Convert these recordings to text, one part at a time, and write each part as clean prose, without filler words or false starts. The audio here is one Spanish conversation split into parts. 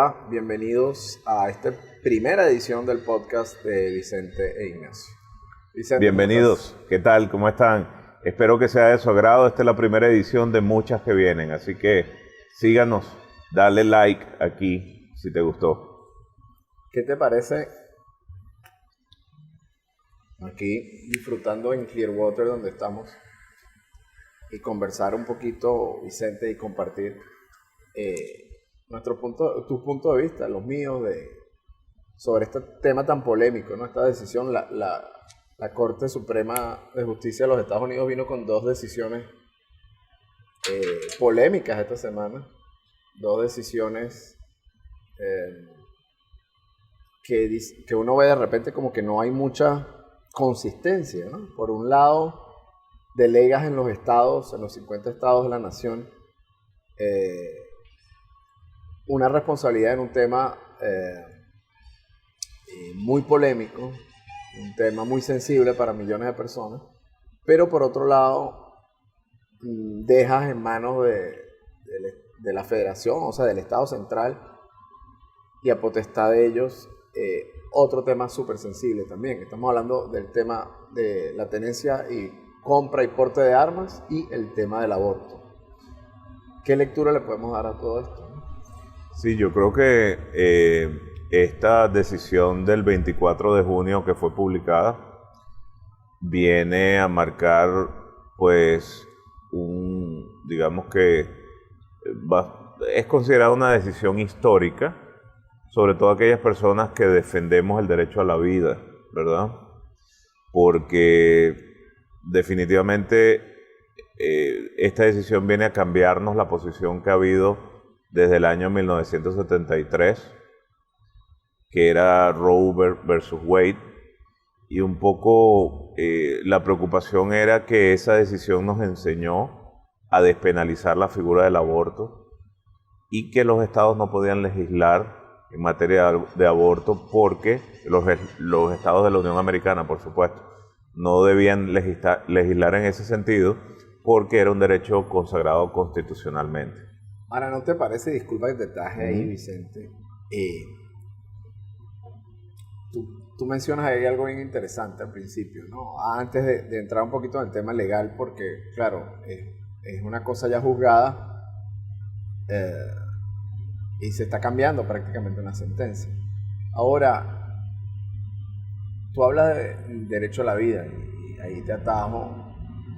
Hola, bienvenidos a esta primera edición del podcast de Vicente e Ignacio. Vicente, Bienvenidos, ¿qué tal? ¿Cómo están? Espero que sea de su agrado. Esta es la primera edición de muchas que vienen, así que síganos, dale like aquí si te gustó. ¿Qué te parece aquí disfrutando en Clearwater donde estamos y conversar un poquito, Vicente, y compartir tu punto de vista, los míos, sobre este tema tan polémico, ¿no? Esta decisión, la Corte Suprema de Justicia de los Estados Unidos vino con dos decisiones polémicas esta semana, dos decisiones que uno ve de repente como que no hay mucha consistencia, ¿no? Por un lado, delegas en los estados, en los 50 estados de la nación, una responsabilidad en un tema muy polémico, un tema muy sensible para millones de personas, pero por otro lado dejas en manos de la federación, o sea, del Estado central, y a potestad de ellos otro tema súper sensible también. Estamos hablando del tema de la tenencia y compra y porte de armas y el tema del aborto. ¿Qué lectura le podemos dar a todo esto? Sí, yo creo que esta decisión del 24 de junio que fue publicada viene a marcar, pues, digamos que es considerada una decisión histórica, sobre todo aquellas personas que defendemos el derecho a la vida, ¿verdad? Porque definitivamente esta decisión viene a cambiarnos la posición que ha habido desde el año 1973, que era Roe versus Wade, y un poco la preocupación era que esa decisión nos enseñó a despenalizar la figura del aborto y que los estados no podían legislar en materia de aborto porque los estados de la Unión Americana, por supuesto, no debían legislar en ese sentido porque era un derecho consagrado constitucionalmente. Ahora, ¿no te parece, disculpa que te traje ahí, Vicente? Tú mencionas ahí algo bien interesante al principio, ¿no? Antes de entrar un poquito en el tema legal, porque, claro, es una cosa ya juzgada y se está cambiando prácticamente una sentencia. Ahora, tú hablas del derecho a la vida y ahí te atajo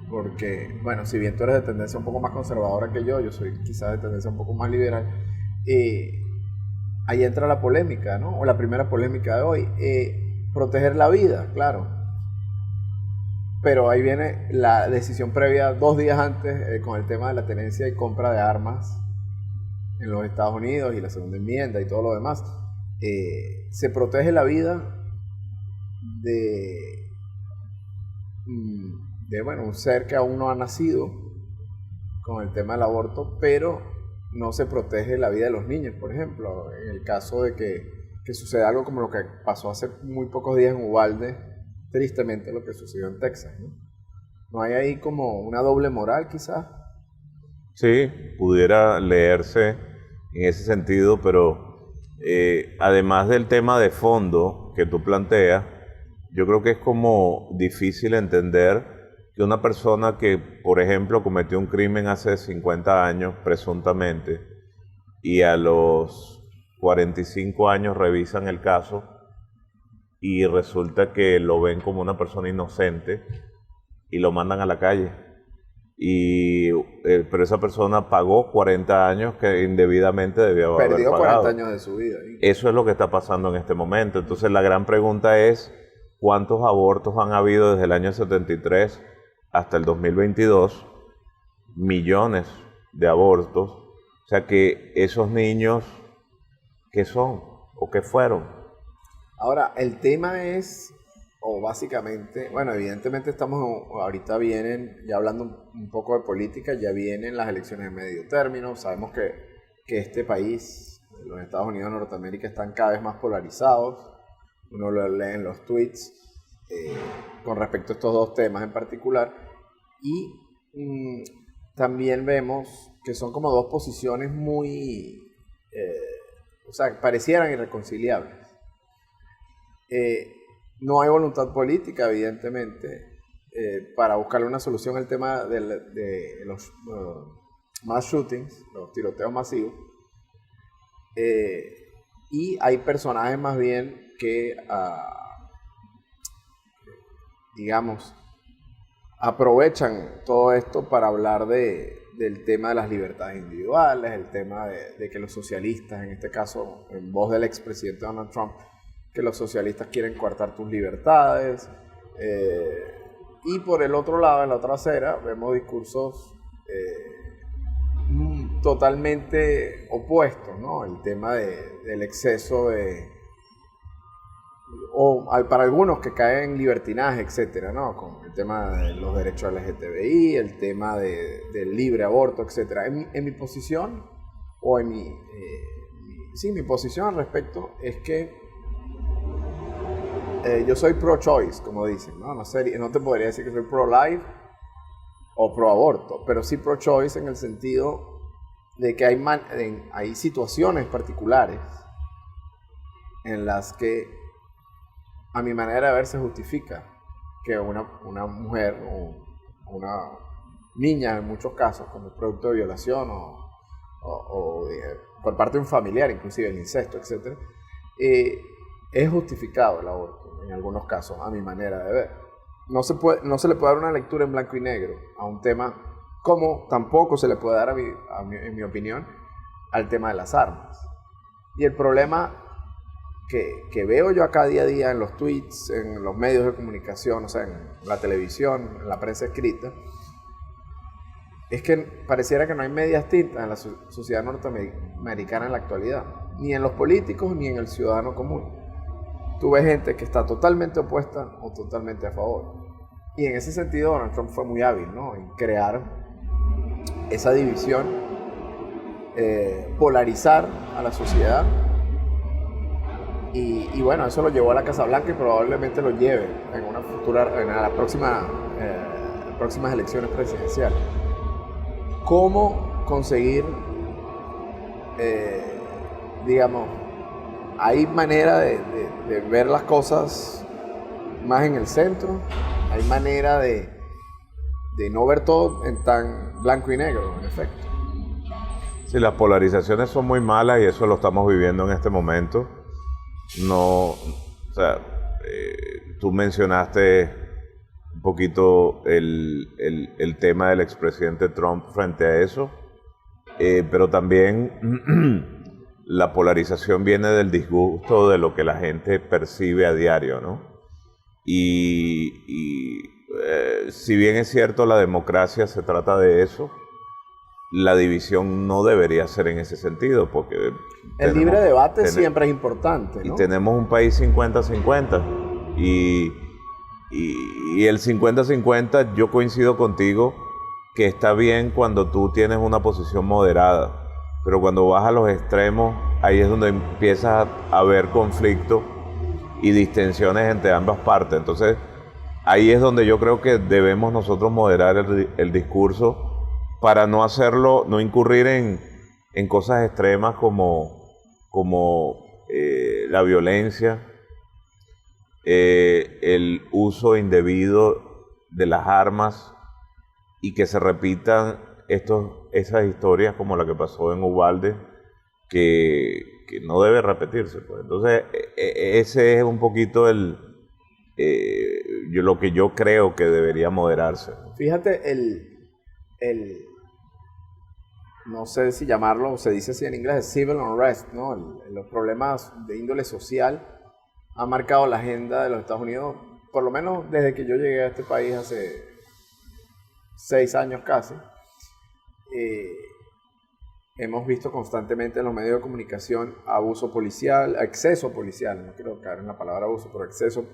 porque, bueno, si bien tú eres de tendencia un poco más conservadora que yo soy quizás de tendencia un poco más liberal, ahí entra la polémica, ¿no? O la primera polémica de hoy, proteger la vida, claro. Pero ahí viene la decisión previa 2 días antes con el tema de la tenencia y compra de armas en los Estados Unidos y la segunda enmienda y todo lo demás. Se protege la vida de bueno, un ser que aún no ha nacido con el tema del aborto, pero no se protege la vida de los niños, por ejemplo, en el caso de que suceda algo como lo que pasó hace muy pocos días en Uvalde, tristemente lo que sucedió en Texas, ¿no? ¿No hay ahí como una doble moral quizás? Sí, pudiera leerse en ese sentido, pero además del tema de fondo que tú planteas, yo creo que es como difícil entender que una persona que, por ejemplo, cometió un crimen hace 50 años, presuntamente, y a los 45 años revisan el caso y resulta que lo ven como una persona inocente y lo mandan a la calle. Pero esa persona pagó 40 años que indebidamente debía haber pagado. Perdió 40 años de su vida. Eso es lo que está pasando en este momento. Entonces la gran pregunta es, ¿cuántos abortos han habido desde el año 73 hasta el 2022? Millones de abortos. O sea que esos niños, ¿qué son? ¿O qué fueron? Ahora, el tema es, o básicamente, bueno, evidentemente ahorita vienen, ya hablando un poco de política, ya vienen las elecciones de medio término. Sabemos que este país, los Estados Unidos de Norteamérica, están cada vez más polarizados. Uno lo lee en los tweets con respecto a estos dos temas en particular. Y también vemos que son como dos posiciones muy o sea, parecieran irreconciliables. No hay voluntad política, evidentemente, para buscarle una solución al tema de los mass shootings, los tiroteos masivos. Y hay personajes más bien que, digamos, aprovechan todo esto para hablar del tema de las libertades individuales, el tema de que los socialistas, en este caso, en voz del expresidente Donald Trump, que los socialistas quieren coartar tus libertades. Y por el otro lado, en la otra acera, vemos discursos totalmente opuestos, ¿no? El tema del exceso para algunos que caen en libertinaje, etcétera, ¿no? Con el tema de los derechos LGTBI, el tema del libre aborto, etcétera. En mi posición, o en mi posición al respecto es que yo soy pro-choice, como dicen, ¿no? No te podría decir que soy pro-life o pro-aborto, pero sí pro-choice en el sentido de que hay situaciones particulares en las que, a mi manera de ver, se justifica que una mujer o una niña, en muchos casos, como producto de violación o por parte de un familiar, inclusive el incesto, etc., es justificado el aborto en algunos casos, a mi manera de ver. No se le puede dar una lectura en blanco y negro a un tema, como tampoco se le puede dar, en mi opinión, al tema de las armas. Y el problema que veo yo acá día a día en los tweets, en los medios de comunicación, o sea, en la televisión, en la prensa escrita, es que pareciera que no hay medias tintas en la sociedad norteamericana en la actualidad, ni en los políticos ni en el ciudadano común. Tú ves gente que está totalmente opuesta o totalmente a favor. Y en ese sentido Donald Trump fue muy hábil, ¿no? En crear esa división, polarizar a la sociedad. Y bueno, eso lo llevó a la Casa Blanca y probablemente lo lleve en las próximas elecciones presidenciales. ¿Cómo conseguir, digamos, hay manera de ver las cosas más en el centro? Hay manera de no ver todo en tan blanco y negro, en efecto. Sí, las polarizaciones son muy malas y eso lo estamos viviendo en este momento. No, o sea, tú mencionaste un poquito el tema del expresidente Trump frente a eso, pero también la polarización viene del disgusto de lo que la gente percibe a diario, ¿no? Si bien es cierto, la democracia se trata de eso, la división no debería ser en ese sentido, porque el libre debate siempre es importante, ¿no? Y tenemos un país 50-50, y el 50-50, yo coincido contigo que está bien cuando tú tienes una posición moderada, pero cuando vas a los extremos, ahí es donde empiezas a haber conflicto y distensiones entre ambas partes. Entonces, ahí es donde yo creo que debemos nosotros moderar el discurso para no hacerlo, no incurrir en cosas extremas como la violencia, el uso indebido de las armas, y que se repitan esas historias como la que pasó en Uvalde, que no debe repetirse, pues. Entonces, ese es un poquito lo que yo creo que debería moderarse. Fíjate, no sé si llamarlo, se dice así en inglés, el civil unrest, ¿no? Los problemas de índole social han marcado la agenda de los Estados Unidos, por lo menos desde que yo llegué a este país hace 6 años casi. Hemos visto constantemente en los medios de comunicación abuso policial, exceso policial, no quiero caer en la palabra abuso, pero exceso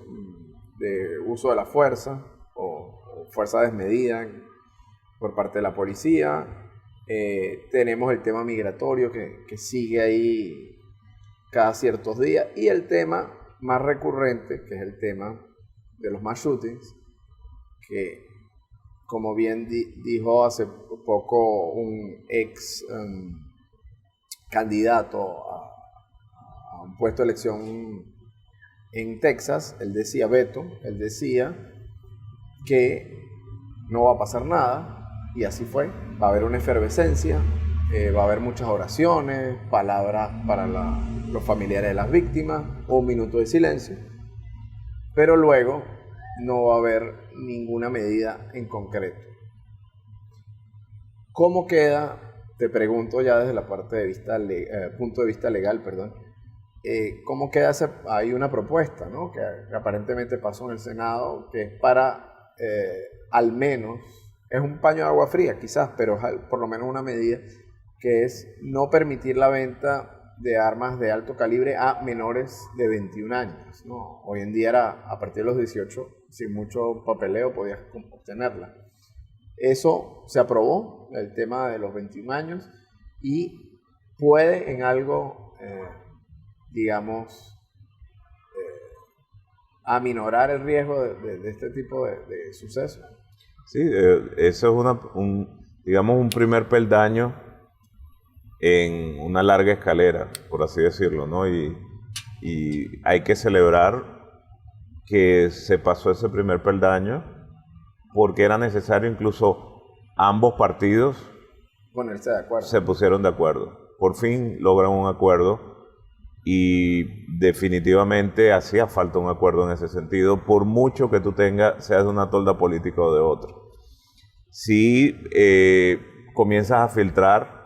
de uso de la fuerza o fuerza desmedida por parte de la policía. Tenemos el tema migratorio que sigue ahí cada ciertos días, y el tema más recurrente, que es el tema de los mass shootings, que, como bien dijo hace poco un ex candidato puesto de elección en Texas, él decía que no va a pasar nada, y así fue. Va a haber una efervescencia, va a haber muchas oraciones, palabras para los familiares de las víctimas, un minuto de silencio, pero luego no va a haber ninguna medida en concreto. ¿Cómo queda? Te pregunto ya desde la parte de vista punto de vista legal, perdón. ¿Cómo queda? Hay una propuesta, ¿no? Que aparentemente pasó en el Senado, que es para, al menos, es un paño de agua fría quizás, pero es por lo menos una medida, que es no permitir la venta de armas de alto calibre a menores de 21 años, ¿no? Hoy en día a partir de los 18, sin mucho papeleo, podías obtenerla. Eso se aprobó, el tema de los 21 años, y puede en algo, digamos, aminorar el riesgo de este tipo de sucesos. Sí, eso es digamos, un primer peldaño en una larga escalera, por así decirlo, ¿no? Y hay que celebrar que se pasó ese primer peldaño, porque era necesario, incluso ambos partidos ponerse de acuerdo. Se pusieron de acuerdo. Por fin logran un acuerdo, y definitivamente hacía falta un acuerdo en ese sentido, por mucho que tú seas de una tolda política o de otro. Si comienzas a filtrar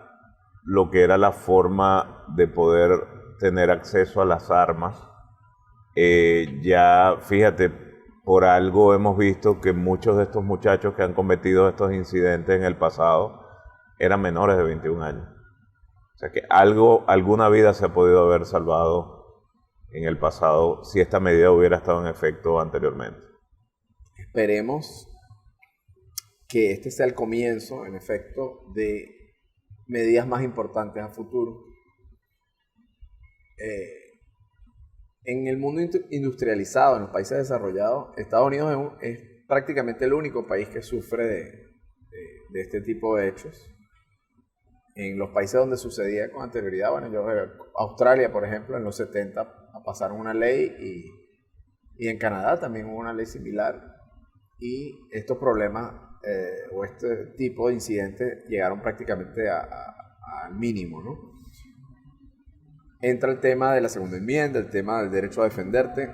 lo que era la forma de poder tener acceso a las armas, ya fíjate, por algo hemos visto que muchos de estos muchachos que han cometido estos incidentes en el pasado eran menores de 21 años. O sea que alguna vida se ha podido haber salvado en el pasado si esta medida hubiera estado en efecto anteriormente. Esperemos que este sea el comienzo, en efecto, de medidas más importantes a futuro. En el mundo industrializado, en los países desarrollados, Estados Unidos es prácticamente el único país que sufre de este tipo de hechos. En los países donde sucedía con anterioridad, bueno, Australia, por ejemplo, en los 70 pasaron una ley, y en Canadá también hubo una ley similar, y estos problemas o este tipo de incidentes llegaron prácticamente al mínimo, ¿no? Entra el tema de la segunda enmienda, el tema del derecho a defenderte,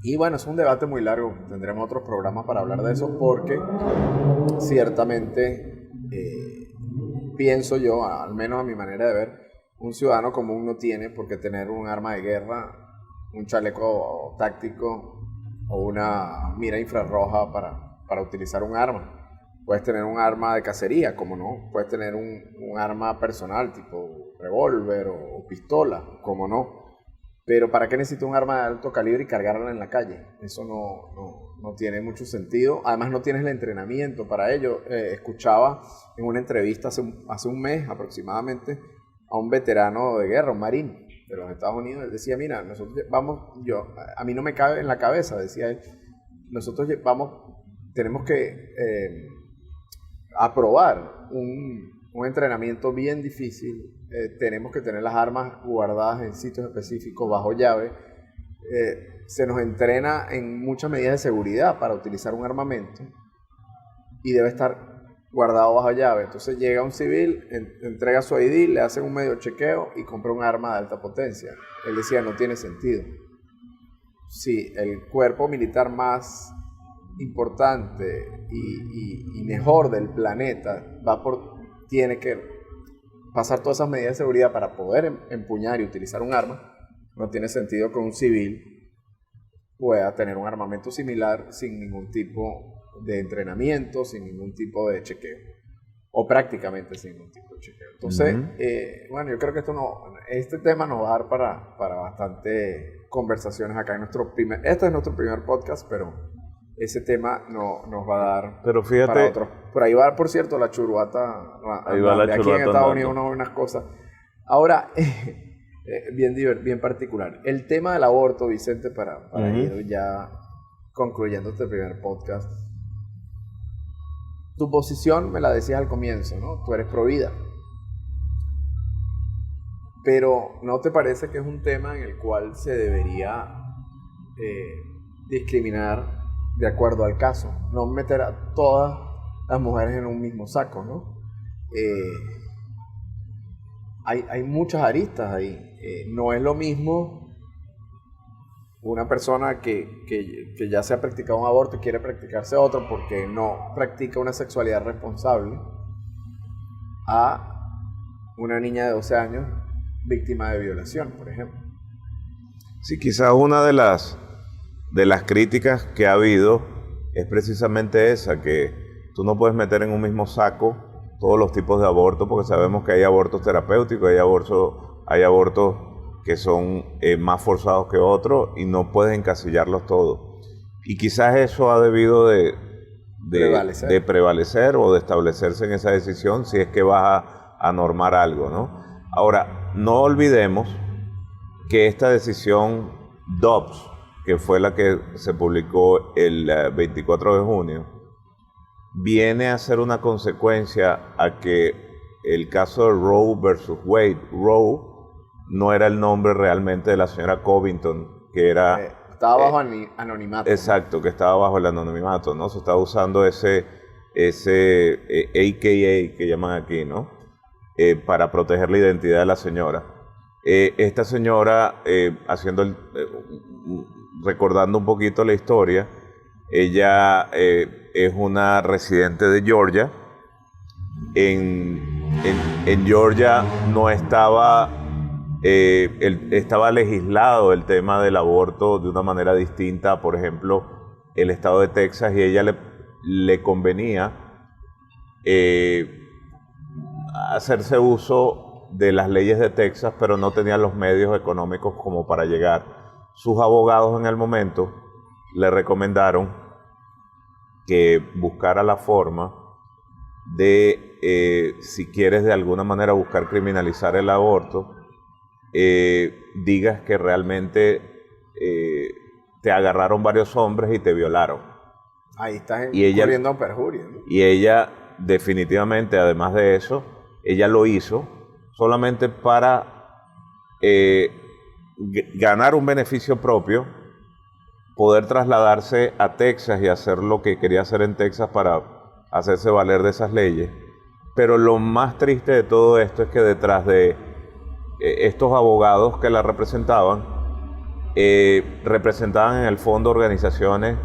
y bueno, es un debate muy largo, tendremos otros programas para hablar de eso, porque ciertamente pienso yo, al menos a mi manera de ver, un ciudadano común no tiene por qué tener un arma de guerra, un chaleco táctico o una mira infrarroja para utilizar un arma. Puedes tener un arma de cacería, como no. Puedes tener un arma personal, tipo revólver o pistola, como no. Pero ¿para qué necesito un arma de alto calibre y cargarla en la calle? Eso no tiene mucho sentido. Además, no tienes el entrenamiento para ello. Escuchaba en una entrevista hace un mes aproximadamente a un veterano de guerra, un marín de los Estados Unidos. Él decía, mira, a mí no me cabe en la cabeza, decía él, nosotros tenemos que aprobar un entrenamiento bien difícil. Tenemos que tener las armas guardadas en sitios específicos bajo llave. Se nos entrena en muchas medidas de seguridad para utilizar un armamento, y debe estar guardado bajo llave. Entonces llega un civil, entrega su ID, le hacen un medio chequeo y compra un arma de alta potencia. Él decía, no tiene sentido. Sí, el cuerpo militar más importante y mejor del planeta tiene que pasar todas esas medidas de seguridad para poder empuñar y utilizar un arma. No tiene sentido que un civil pueda tener un armamento similar sin ningún tipo de entrenamiento, sin ningún tipo de chequeo, o prácticamente sin ningún tipo de chequeo. Entonces, bueno, yo creo que este tema nos va a dar para bastante conversaciones acá este es nuestro primer podcast, pero ese tema nos va a dar, pero fíjate, para otros. Por ahí va, por cierto, la churuata. Ahí va la de aquí churuata en Estados Unidos unas cosas. Ahora, bien particular. El tema del aborto, Vicente, para ir ya concluyendo este primer podcast. Tu posición me la decías al comienzo, ¿no? Tú eres pro vida. Pero ¿no te parece que es un tema en el cual se debería discriminar de acuerdo al caso? No meter a todas las mujeres en un mismo saco, ¿no? Hay muchas aristas ahí. No es lo mismo una persona que ya se ha practicado un aborto y quiere practicarse otro porque no practica una sexualidad responsable, a una niña de 12 años víctima de violación, por ejemplo. Sí, quizás una de las críticas que ha habido es precisamente esa, que tú no puedes meter en un mismo saco todos los tipos de abortos, porque sabemos que hay abortos terapéuticos, hay abortos que son más forzados que otros, y no puedes encasillarlos todos. Y quizás eso ha debido de prevalecer o de establecerse en esa decisión, si es que vas a normar algo, ¿no? Ahora, no olvidemos que esta decisión Dobbs, que fue la que se publicó el 24 de junio, viene a ser una consecuencia a que el caso de Roe versus Wade, Roe no era el nombre realmente de la señora Covington, que era... estaba bajo anonimato. Exacto, ¿no? Que estaba bajo el anonimato, ¿no? Se estaba usando ese AKA que llaman aquí, ¿no? Para proteger la identidad de la señora. Esta señora, recordando un poquito la historia, ella es una residente de Georgia. En Georgia no estaba, estaba legislado el tema del aborto de una manera distinta, por ejemplo, el estado de Texas, y ella le convenía hacerse uso de las leyes de Texas, pero no tenía los medios económicos como para llegar. Sus abogados en el momento le recomendaron que buscara la forma de, si quieres de alguna manera buscar criminalizar el aborto, digas que realmente te agarraron varios hombres y te violaron. Ahí estás incurriendo en perjurio, ¿no? Y ella definitivamente, además de eso, ella lo hizo solamente para ganar un beneficio propio, poder trasladarse a Texas y hacer lo que quería hacer en Texas para hacerse valer de esas leyes. Pero lo más triste de todo esto es que detrás de estos abogados que la representaban, representaban en el fondo organizaciones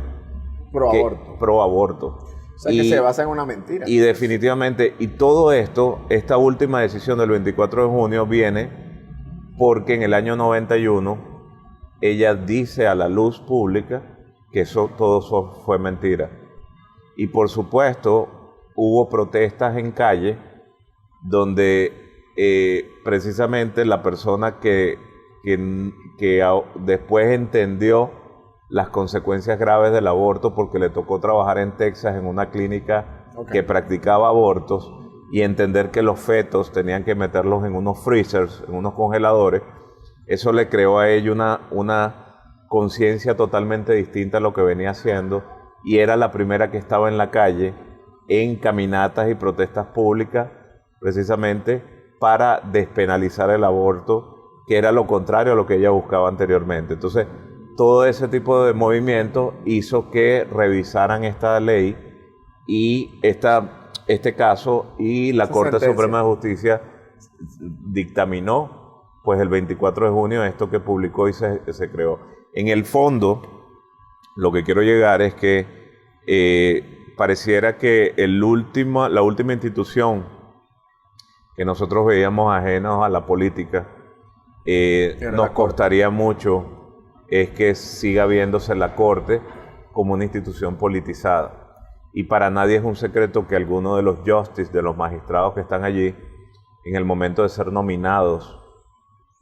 pro aborto. O sea, que se basa en una mentira. Y definitivamente, y todo esto, esta última decisión del 24 de junio viene porque en el año 91 ella dice a la luz pública que todo eso fue mentira. Y por supuesto, hubo protestas en calle donde precisamente la persona que después entendió las consecuencias graves del aborto, porque le tocó trabajar en Texas en una clínica que practicaba abortos, y entender que los fetos tenían que meterlos en unos freezers, en unos congeladores, eso le creó a ella una conciencia totalmente distinta a lo que venía haciendo, y era la primera que estaba en la calle en caminatas y protestas públicas precisamente para despenalizar el aborto, que era lo contrario a lo que ella buscaba anteriormente. Entonces, todo ese tipo de movimientos hizo que revisaran esta ley y este caso, y la Corte Suprema de Justicia dictaminó pues el 24 de junio esto que publicó y se creó. En el fondo, lo que quiero llegar es que pareciera que la última institución que nosotros veíamos ajenos a la política, nos costaría mucho, es que siga viéndose la Corte como una institución politizada. Y para nadie es un secreto que algunos de los justices, de los magistrados que están allí, en el momento de ser nominados,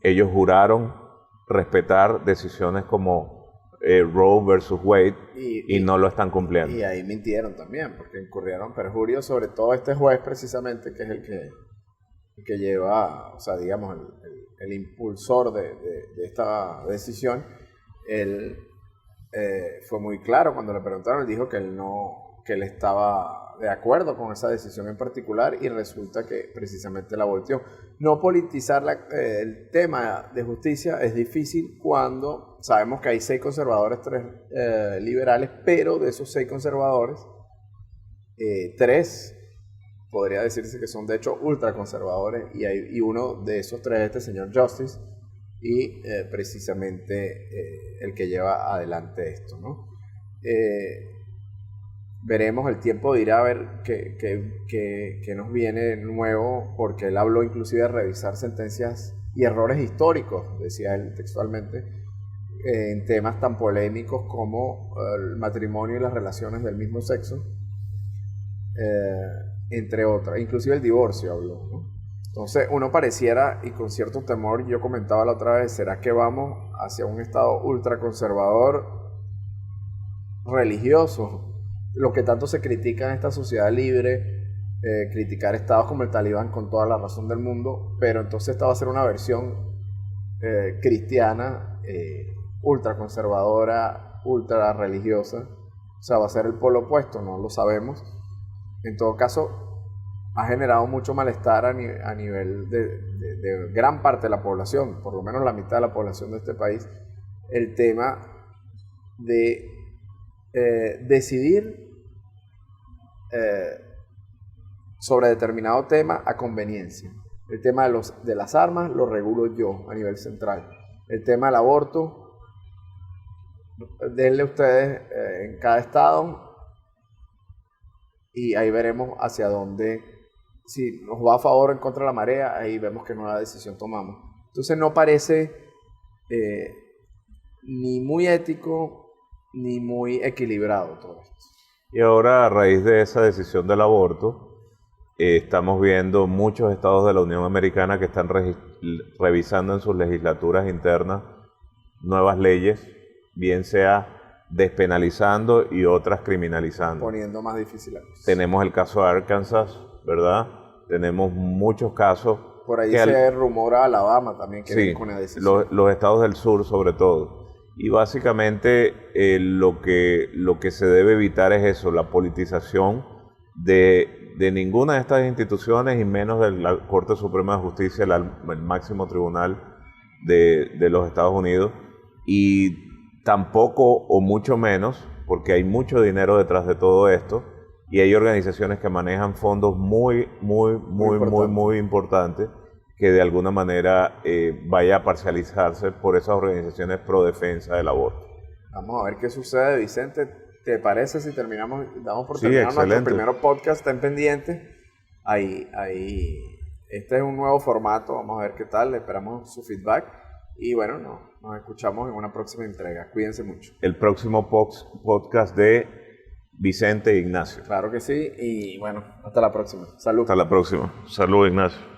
ellos juraron respetar decisiones como Roe versus Wade, y no lo están cumpliendo. Y ahí mintieron también, porque incurrieron en perjurio, sobre todo este juez precisamente, que es el que lleva, o sea, digamos, el impulsor de esta decisión. Él fue muy claro cuando le preguntaron. Él dijo que él estaba de acuerdo con esa decisión en particular y resulta que precisamente la volteó. No politizar el tema de justicia es difícil cuando sabemos que hay 6 conservadores, 3 liberales, pero de esos 6 conservadores, 3 podría decirse que son de hecho ultraconservadores y uno de esos 3 es este señor Justice y precisamente el que lleva adelante esto, ¿no? Veremos, el tiempo dirá a ver qué nos viene nuevo, porque él habló inclusive de revisar sentencias y errores históricos, decía él textualmente, en temas tan polémicos como el matrimonio y las relaciones del mismo sexo, entre otras, inclusive el divorcio habló, ¿no? Entonces uno pareciera, y con cierto temor, yo comentaba la otra vez, ¿será que vamos hacia un estado ultraconservador religioso? Lo que tanto se critica en esta sociedad libre, criticar estados como el Talibán con toda la razón del mundo, pero entonces esta va a ser una versión cristiana, ultraconservadora, ultra religiosa, o sea, va a ser el polo opuesto, no lo sabemos. En todo caso, ha generado mucho malestar a nivel de gran parte de la población, por lo menos la mitad de la población de este país, el tema de decidir sobre determinado tema a conveniencia. El tema de las armas lo regulo yo a nivel central. El tema del aborto, denle ustedes en cada estado y ahí veremos hacia dónde, si nos va a favor o en contra de la marea, ahí vemos qué nueva decisión tomamos. Entonces no parece ni muy ético ni muy equilibrado todo esto. Y ahora, a raíz de esa decisión del aborto, estamos viendo muchos estados de la Unión Americana que están revisando en sus legislaturas internas nuevas leyes, bien sea despenalizando y otras criminalizando. Poniendo más difícil la cosa. Tenemos el caso de Arkansas, ¿verdad? Tenemos muchos casos. Por ahí se rumora Alabama también que viene con una decisión. Los estados del sur sobre todo. Y básicamente lo que se debe evitar es eso, la politización de ninguna de estas instituciones y menos de la Corte Suprema de Justicia, el máximo tribunal de los Estados Unidos, y tampoco o mucho menos, porque hay mucho dinero detrás de todo esto y hay organizaciones que manejan fondos muy importantes que de alguna manera vaya a parcializarse por esas organizaciones pro defensa del aborto. Vamos a ver qué sucede, Vicente. ¿Te parece si damos por terminado nuestro primer podcast? Está en pendiente. Ahí. Este es un nuevo formato, vamos a ver qué tal, esperamos su feedback. Y bueno, nos escuchamos en una próxima entrega. Cuídense mucho. El próximo podcast de Vicente e Ignacio. Claro que sí, y bueno, hasta la próxima. Salud. Hasta la próxima. Salud, Ignacio.